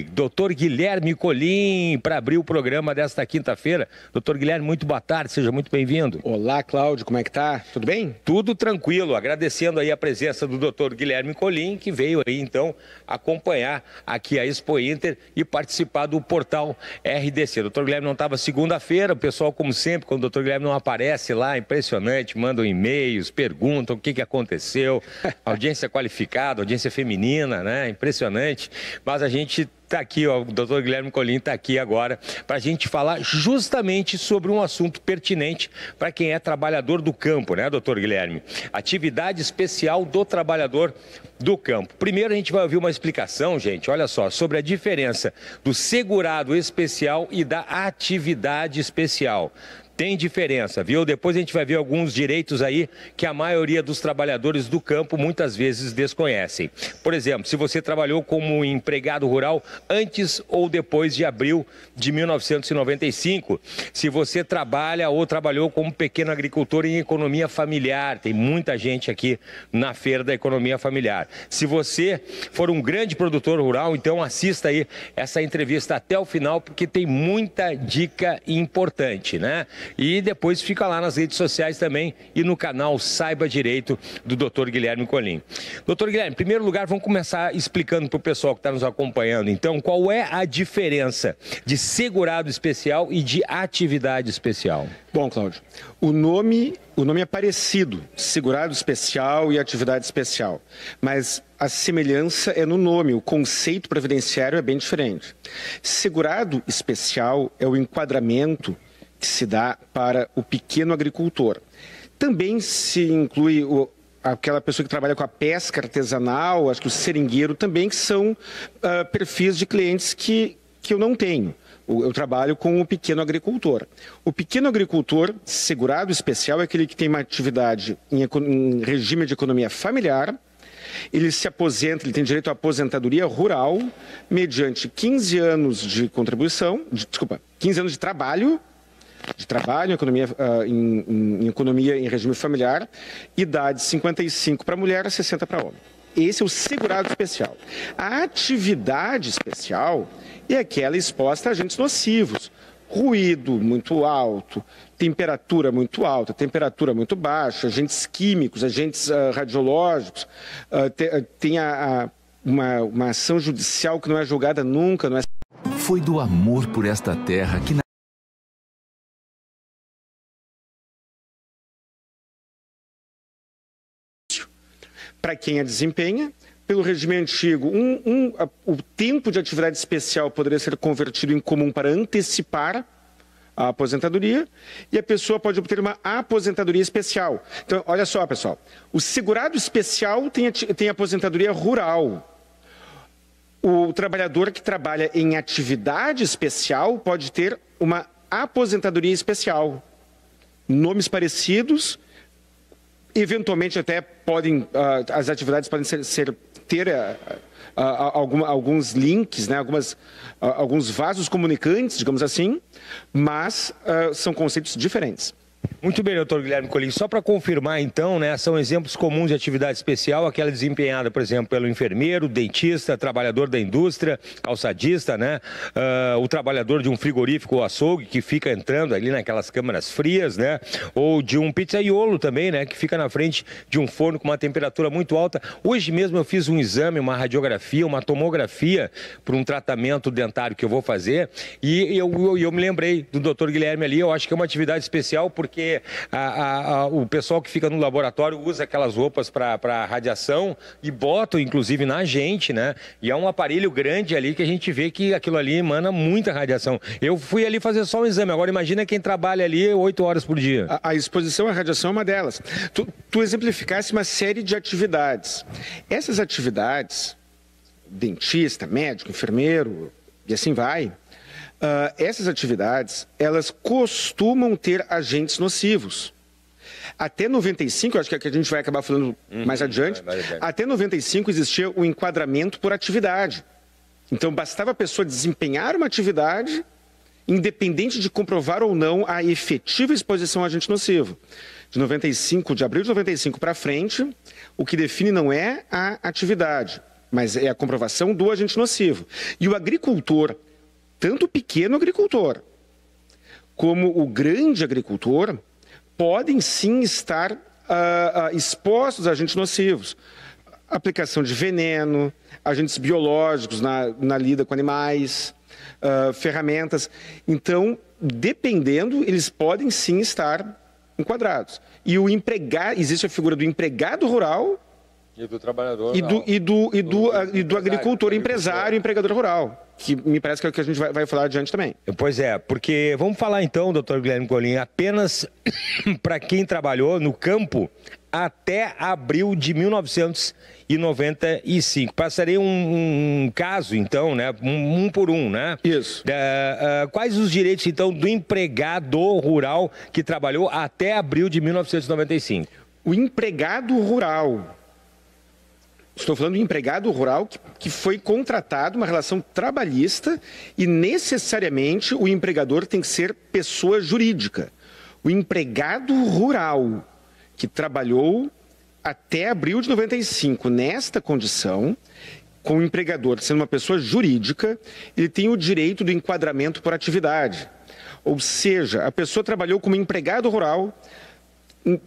Doutor Guilherme Colim, para abrir o programa desta quinta-feira. Doutor Guilherme, muito boa tarde, seja muito bem-vindo. Olá, Cláudio, como é que tá? Tudo bem? Tudo tranquilo, agradecendo aí a presença do doutor Guilherme Colim, que veio aí então acompanhar aqui a Expo Inter e participar do portal RDC. O doutor Guilherme não estava segunda-feira, o pessoal, como sempre, quando o doutor Guilherme não aparece lá, impressionante, mandam e-mails, perguntam o que aconteceu, audiência qualificada, audiência feminina, né? Impressionante, mas a gente está aqui, ó, o doutor Guilherme Colim está aqui agora para a gente falar justamente sobre um assunto pertinente para quem é trabalhador do campo, né, doutor Guilherme? Atividade especial do trabalhador do campo. Primeiro a gente vai ouvir uma explicação, gente, olha só, sobre a diferença do segurado especial e da atividade especial. Tem diferença, viu? Depois a gente vai ver alguns direitos aí que a maioria dos trabalhadores do campo muitas vezes desconhecem. Por exemplo, se você trabalhou como empregado rural antes ou depois de abril de 1995, se você trabalha ou trabalhou como pequeno agricultor em economia familiar, tem muita gente aqui na feira da economia familiar. Se você for um grande produtor rural, então assista aí essa entrevista até o final, porque tem muita dica importante, né? E depois fica lá nas redes sociais também e no canal Saiba Direito do Dr. Guilherme Colim. Doutor Guilherme, em primeiro lugar, vamos começar explicando para o pessoal que está nos acompanhando, então, qual é a diferença de segurado especial e de atividade especial? Bom, Cláudio, o nome é parecido, segurado especial e atividade especial, mas a semelhança é no nome, o conceito previdenciário é bem diferente. Segurado especial é o enquadramento que se dá para o pequeno agricultor. Também se inclui aquela pessoa que trabalha com a pesca artesanal, acho que o seringueiro também, que são perfis de clientes que eu não tenho. Eu trabalho com o pequeno agricultor. O pequeno agricultor segurado especial é aquele que tem uma atividade em regime de economia familiar. Ele se aposenta, ele tem direito à aposentadoria rural mediante 15 anos de contribuição, 15 anos de trabalho em economia, em economia em regime familiar, idade 55 para mulher, 60 para homem. Esse é o segurado especial. A atividade especial é aquela exposta a agentes nocivos. Ruído muito alto, temperatura muito alta, temperatura muito baixa, agentes químicos, agentes radiológicos, tem uma ação judicial que não é julgada nunca. Não é... Foi do amor por esta terra que para quem a desempenha. Pelo regime antigo, o tempo de atividade especial poderia ser convertido em comum para antecipar a aposentadoria e a pessoa pode obter uma aposentadoria especial. Então, olha só, pessoal, o segurado especial tem aposentadoria rural. O trabalhador que trabalha em atividade especial pode ter uma aposentadoria especial. Nomes parecidos. Eventualmente até podem, as atividades podem ter alguns links, né, alguns vasos comunicantes, digamos assim, mas são conceitos diferentes. Muito bem, doutor Guilherme Colim. Só para confirmar, então, né, são exemplos comuns de atividade especial, aquela desempenhada, por exemplo, pelo enfermeiro, dentista, trabalhador da indústria, calçadista, né, o trabalhador de um frigorífico ou açougue que fica entrando ali naquelas câmaras frias, né, ou de um pizzaiolo também, né, que fica na frente de um forno com uma temperatura muito alta. Hoje mesmo eu fiz um exame, uma radiografia, uma tomografia para um tratamento dentário que eu vou fazer e eu me lembrei do doutor Guilherme ali. Eu acho que é uma atividade especial porque o pessoal que fica no laboratório usa aquelas roupas para radiação e botam, inclusive, na gente, né? E é um aparelho grande ali que a gente vê que aquilo ali emana muita radiação. Eu fui ali fazer só um exame. Agora, imagina quem trabalha ali 8 horas por dia. A exposição à radiação é uma delas. Tu exemplificasse uma série de atividades. Essas atividades, dentista, médico, enfermeiro, e assim vai... essas atividades, elas costumam ter agentes nocivos. Até 95, acho que a gente vai acabar falando mais adiante, até 95 existia o enquadramento por atividade. Então, bastava a pessoa desempenhar uma atividade, independente de comprovar ou não a efetiva exposição a agente nocivo. De abril de 95 para frente, o que define não é a atividade, mas é a comprovação do agente nocivo. E o agricultor, tanto o pequeno agricultor como o grande agricultor, podem sim estar expostos a agentes nocivos. Aplicação de veneno, agentes biológicos na lida com animais, ferramentas. Então, dependendo, eles podem sim estar enquadrados. E o empregado, existe a figura do empregado rural e do trabalhador e do agricultor, empresário, empregador rural, que me parece que é o que a gente vai falar adiante também. Pois é, porque vamos falar então, doutor Guilherme Colim, apenas para quem trabalhou no campo até abril de 1995. Passarei um caso, então, né? Um por um, né? Isso. Quais os direitos, então, do empregado rural que trabalhou até abril de 1995? O empregado rural, estou falando do empregado rural que foi contratado, uma relação trabalhista, e necessariamente o empregador tem que ser pessoa jurídica. O empregado rural que trabalhou até abril de 95 nesta condição, com o empregador sendo uma pessoa jurídica, ele tem o direito do enquadramento por atividade. Ou seja, a pessoa trabalhou como empregado rural,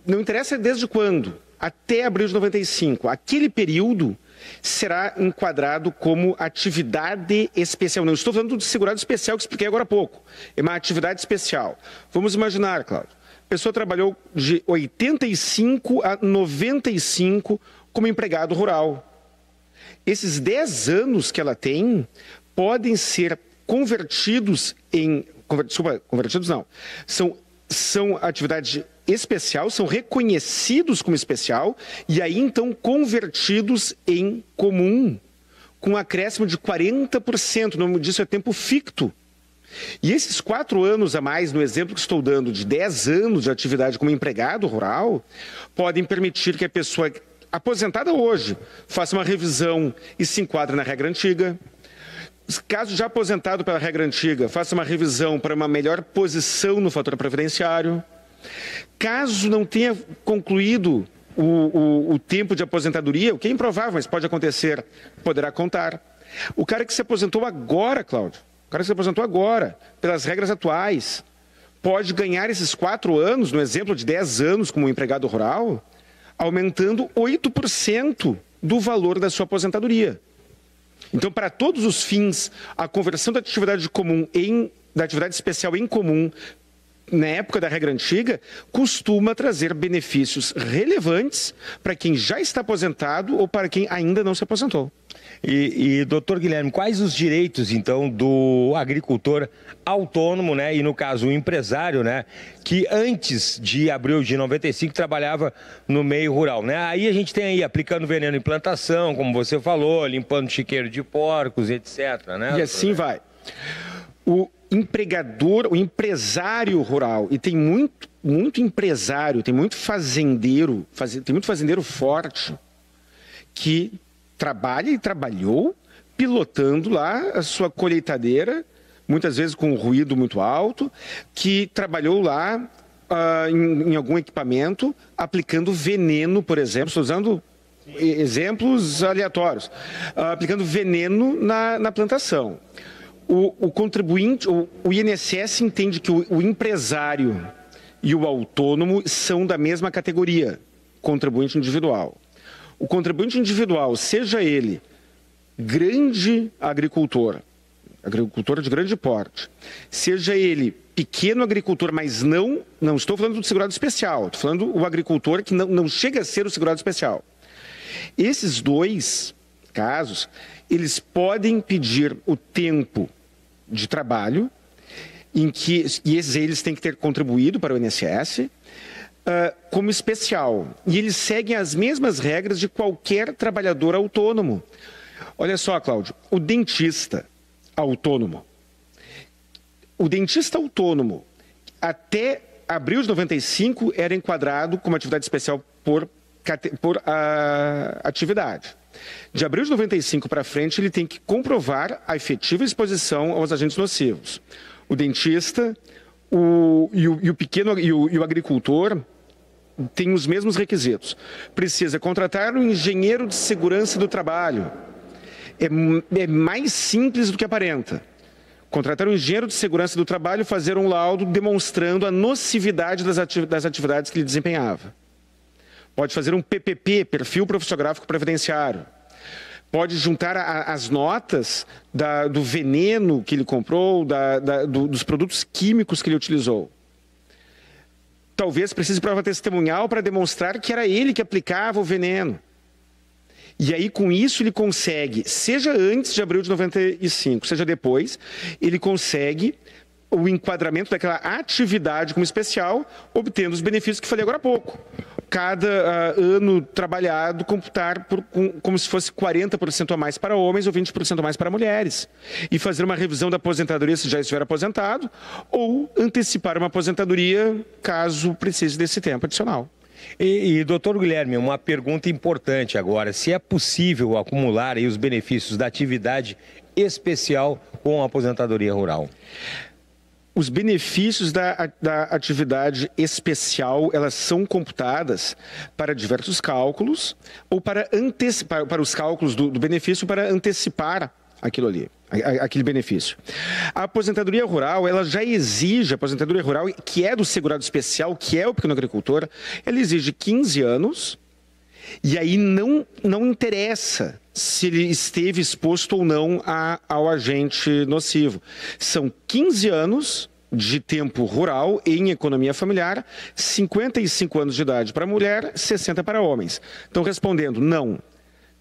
não interessa desde quando, até abril de 95. Aquele período será enquadrado como atividade especial. Não estou falando do segurado especial que expliquei agora há pouco. É uma atividade especial. Vamos imaginar, Cláudio. A pessoa trabalhou de 85 a 95 como empregado rural. Esses 10 anos que ela tem podem ser convertidos em... convertidos não. São atividade especial, são reconhecidos como especial e aí então convertidos em comum, com um acréscimo de 40%. O nome disso é tempo ficto. E esses 4 anos a mais, no exemplo que estou dando, de 10 anos de atividade como empregado rural, podem permitir que a pessoa aposentada hoje faça uma revisão e se enquadre na regra antiga. Caso já aposentado pela regra antiga, faça uma revisão para uma melhor posição no fator previdenciário. Caso não tenha concluído o tempo de aposentadoria, o que é improvável, mas pode acontecer, poderá contar. O cara que se aposentou agora, Cláudio, o cara que se aposentou agora, pelas regras atuais, pode ganhar esses 4 anos, no exemplo de 10 anos como empregado rural, aumentando 8% do valor da sua aposentadoria. Então, para todos os fins, a conversão da atividade comum da atividade especial em comum, na época da regra antiga, costuma trazer benefícios relevantes para quem já está aposentado ou para quem ainda não se aposentou. Doutor Guilherme, quais os direitos, então, do agricultor autônomo, né, e no caso o empresário, né, que antes de abril de 95 trabalhava no meio rural, né? Aí a gente tem aí aplicando veneno em plantação, como você falou, limpando chiqueiro de porcos, etc, né? E assim vai. O empregador, o empresário rural, e tem muito empresário, tem muito fazendeiro forte que trabalha e trabalhou pilotando lá a sua colheitadeira, muitas vezes com um ruído muito alto, que trabalhou lá em algum equipamento aplicando veneno, por exemplo, estou usando exemplos aleatórios, aplicando veneno na plantação. O contribuinte, o INSS entende que o empresário e o autônomo são da mesma categoria, contribuinte individual. O contribuinte individual, seja ele grande agricultor de grande porte, seja ele pequeno agricultor, mas não estou falando do segurado especial, estou falando do agricultor que não chega a ser o segurado especial. Esses 2 casos, eles podem pedir o tempo de trabalho, e eles têm que ter contribuído para o INSS, como especial. E eles seguem as mesmas regras de qualquer trabalhador autônomo. Olha só, Cláudio, o dentista autônomo, até abril de 95, era enquadrado como atividade especial por atividade. De abril de 95 para frente, ele tem que comprovar a efetiva exposição aos agentes nocivos. O dentista, o agricultor tem os mesmos requisitos. Precisa contratar um engenheiro de segurança do trabalho é mais simples do que aparenta. Contratar um engenheiro de segurança do trabalho e fazer um laudo demonstrando a nocividade das atividades que ele desempenhava. Pode fazer um PPP, perfil profissiográfico previdenciário. Pode juntar as notas do veneno que ele comprou, dos produtos químicos que ele utilizou. Talvez precise de prova testemunhal para demonstrar que era ele que aplicava o veneno. E aí, com isso, ele consegue, seja antes de abril de 95, seja depois, ele consegue o enquadramento daquela atividade como especial, obtendo os benefícios que falei agora há pouco. Cada ano trabalhado computar como se fosse 40% a mais para homens ou 20% a mais para mulheres. E fazer uma revisão da aposentadoria se já estiver aposentado, ou antecipar uma aposentadoria caso precise desse tempo adicional. Doutor Guilherme, uma pergunta importante agora. Se é possível acumular aí os benefícios da atividade especial com a aposentadoria rural? Os benefícios da atividade especial, elas são computadas para diversos cálculos ou para os cálculos do benefício para antecipar aquilo ali, aquele benefício. A aposentadoria rural, ela já exige, a aposentadoria rural, que é do segurado especial, que é o pequeno agricultor, ela exige 15 anos e aí não interessa se ele esteve exposto ou não ao agente nocivo. São 15 anos de tempo rural em economia familiar, 55 anos de idade para mulher, 60 para homens. Então, respondendo,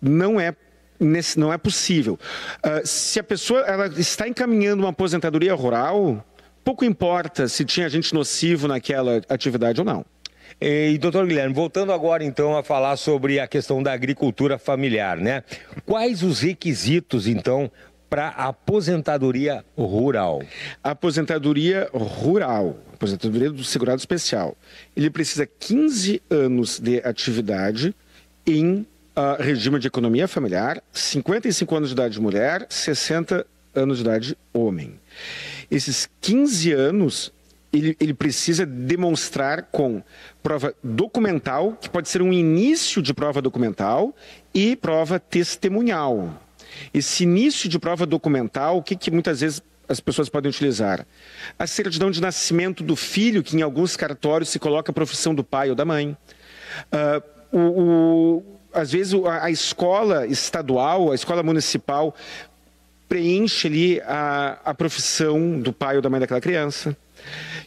não é possível. Se a pessoa ela está encaminhando uma aposentadoria rural, pouco importa se tinha agente nocivo naquela atividade ou não. E, doutor Guilherme, voltando agora então a falar sobre a questão da agricultura familiar, né? Quais os requisitos, então, para a aposentadoria rural? A aposentadoria rural, aposentadoria do segurado especial, ele precisa 15 anos de atividade em regime de economia familiar, 55 anos de idade mulher, 60 anos de idade homem. Esses 15 anos, ele precisa demonstrar com prova documental, que pode ser um início de prova documental, e prova testemunhal. Esse início de prova documental, o que muitas vezes as pessoas podem utilizar? A certidão de nascimento do filho, que em alguns cartórios se coloca a profissão do pai ou da mãe. Às vezes a escola estadual, a escola municipal, preenche ali a profissão do pai ou da mãe daquela criança.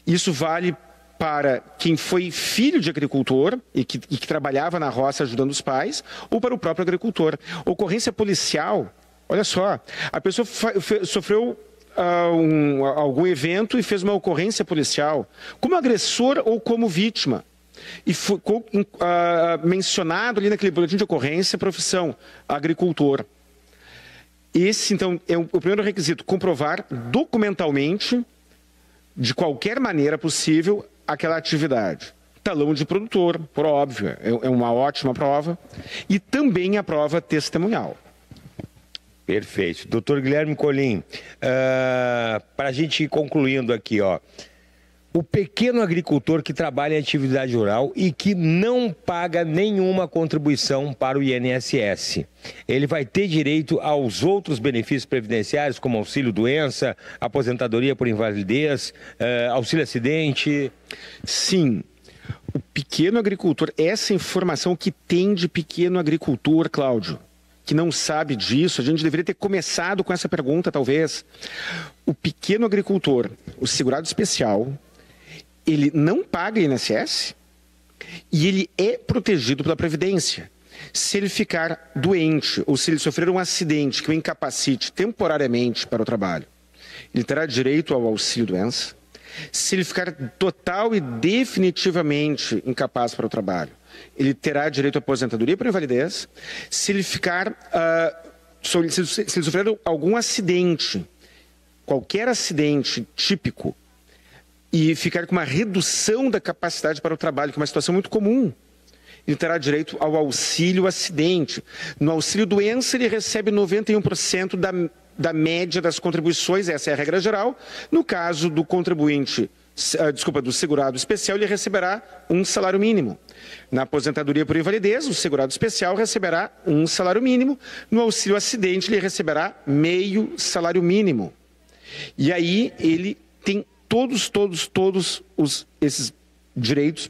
Isso vale para quem foi filho de agricultor e que trabalhava na roça ajudando os pais, ou para o próprio agricultor. Ocorrência policial, olha só, a pessoa sofreu algum evento e fez uma ocorrência policial, como agressor ou como vítima. E ficou mencionado ali naquele boletim de ocorrência a profissão agricultor. Esse, então, é o primeiro requisito, comprovar documentalmente, de qualquer maneira possível, aquela atividade. Talão de produtor, por óbvio, é uma ótima prova. E também a prova testemunhal. Perfeito. Doutor Guilherme Colim, para a gente ir concluindo aqui, ó. O pequeno agricultor que trabalha em atividade rural e que não paga nenhuma contribuição para o INSS, ele vai ter direito aos outros benefícios previdenciários, como auxílio-doença, aposentadoria por invalidez, auxílio-acidente? Sim. O pequeno agricultor, essa informação que tem de pequeno agricultor, Cláudio, que não sabe disso, a gente deveria ter começado com essa pergunta, talvez. O pequeno agricultor, o segurado especial, ele não paga INSS e ele é protegido pela Previdência. Se ele ficar doente ou se ele sofrer um acidente que o incapacite temporariamente para o trabalho, ele terá direito ao auxílio-doença. Se ele ficar total e definitivamente incapaz para o trabalho, ele terá direito à aposentadoria por invalidez. Se ele ficar, se ele sofrer algum acidente, qualquer acidente típico, e ficar com uma redução da capacidade para o trabalho, que é uma situação muito comum, ele terá direito ao auxílio acidente. No auxílio doença, ele recebe 91% da média das contribuições, essa é a regra geral. No caso do contribuinte, do segurado especial, ele receberá um salário mínimo. Na aposentadoria por invalidez, o segurado especial receberá um salário mínimo. No auxílio acidente, ele receberá meio salário mínimo. E aí ele tem todos esses direitos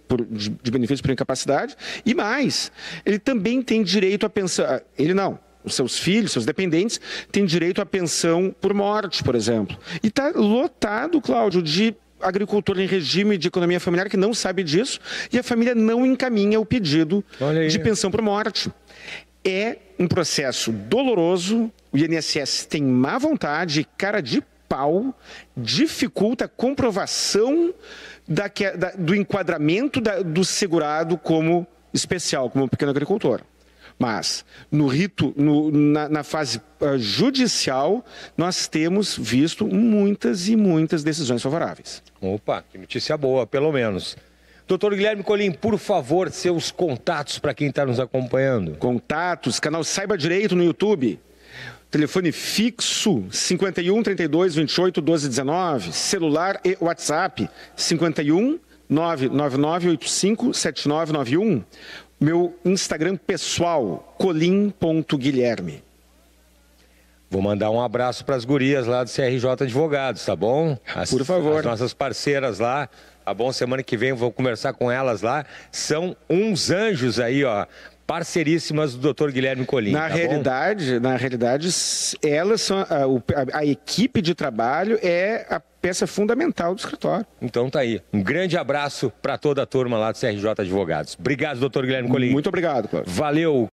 de benefícios por incapacidade e mais, ele também tem direito à pensão, ele não, os seus filhos, seus dependentes, têm direito à pensão por morte, por exemplo. E está lotado, Cláudio, de agricultor em regime de economia familiar que não sabe disso e a família não encaminha o pedido de pensão por morte. É um processo doloroso, o INSS tem má vontade e cara de pau, dificulta a comprovação do enquadramento do segurado como especial, como pequeno agricultor. Mas, na fase judicial, nós temos visto muitas e muitas decisões favoráveis. Opa, que notícia boa, pelo menos. Doutor Guilherme Colim, por favor, seus contatos para quem está nos acompanhando. Contatos, canal Saiba Direito no YouTube. Telefone fixo 51 32 28 12 19, celular e WhatsApp 51 999 85 7991. Meu Instagram pessoal, colim.guilherme. Vou mandar um abraço para as gurias lá do CRJ Advogados, tá bom? Por favor. As nossas parceiras lá, tá bom? Semana que vem eu vou conversar com elas lá. São uns anjos aí, ó. Parceiríssimas do Dr. Guilherme Colim. Na realidade, elas são a equipe de trabalho é a peça fundamental do escritório. Então tá aí. Um grande abraço para toda a turma lá do CRJ Advogados. Obrigado, Dr. Guilherme Colim. Muito obrigado, Cláudio. Valeu.